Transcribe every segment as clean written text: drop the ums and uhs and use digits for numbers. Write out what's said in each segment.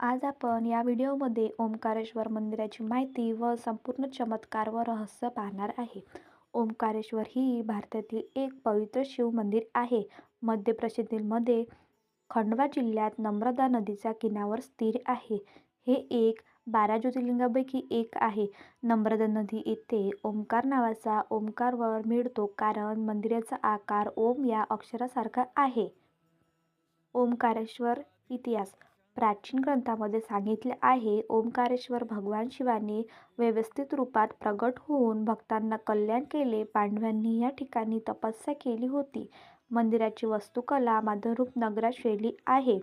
आज आपण या व्हिडिओमध्ये ओंकारेश्वर मंदिराची माहिती व संपूर्ण चमत्कार व रहस्य पाहणार आहे. ओंकारेश्वर ही भारतातील एक पवित्र शिव मंदिर आहे. मध्य प्रदेशमध्ये खंडवा जिल्ह्यात नर्मदा नदीच्या किनाऱ्यावर स्थिर आहे. हे एक 12 ज्योतिर्लिंगांपैकी एक आहे. नर्मदा नदी येथे ओंकार नावाचा ओंकारवर मिळतो कारण मंदिराचा आकार ओम या अक्षरासारखा आहे. ओंकारेश्वर इतिहास प्राचीन ग्रंथांमध्ये सांगितले आहे. ओंकारेश्वर भगवान शिवाने व्यवस्थित रूपात प्रगट होऊन भक्तांना कल्याण केले. पांडवांनी या ठिकाणी तपस्या केली होती. मंदिराची वास्तुकला माधवरूप नगरात शैली आहे.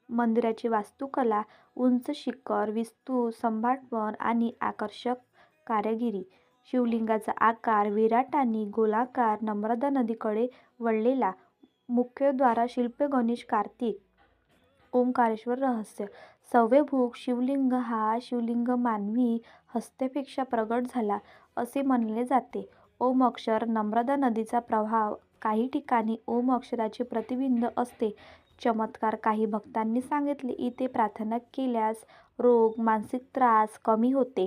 मंदिराची वास्तुकला उंच शिखर, विस्तृत सभामंडप आणि आकर्षक कारागिरी. शिवलिंगाचा आकार विराट आणि गोलाकार. नर्मदा नदीकडे वळलेला मुख्यद्वार शिल्प गणेश कार्तिक. ओंकारेश्वर रहस्य स्वयंभू शिवलिंग हा शिवलिंग मानवी हस्तापेक्षा प्रगट झाला असे मानले जाते. ओम अक्षर नर्मदा नदीचा प्रवाह. काही ठिकाणी ओम अक्षराचे प्रतिबिंब असते. चमत्कार काही भक्तांनी सांगितले. इथे प्रार्थना केल्यास रोग, मानसिक त्रास कमी होते.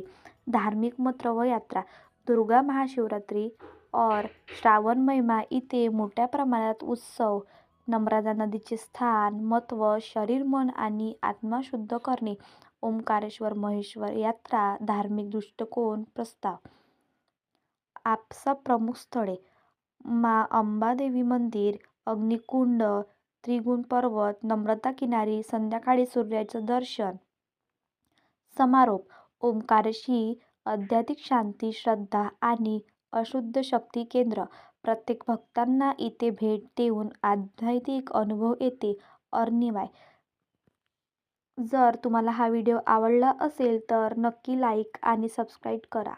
धार्मिक महत्त्व व यात्रा. दुर्गा महाशिवरात्री और श्रावण महिना इथे मोठ्या प्रमाणात उत्सव. नर्मदा नदीचे स्थान, महत्त्व, शरीर, मन आणि आत्मा शुद्ध करणे. ओंकारेश्वर महेश्वर यात्रा. धार्मिक दृष्टिकोन. प्रस्ताव. आपसा प्रमुख स्थळे. अंबादेवी मंदिर, अग्निकुंड, त्रिकुट पर्वत, नर्मदा किनारी, संध्याकाळी सूर्याचे दर्शन. समारोप. ओंकारेश्वर ही आध्यात्मिक शांती, श्रद्धा आणि अशुद्ध शक्ती केंद्र. प्रत्येक भक्तांना इथे भेट देऊन आध्यात्मिक अनुभव येते. अनिर्वचनीय. जर तुम्हाला हा व्हिडिओ आवडला असेल तर नक्की लाईक आणि सबस्क्राईब करा.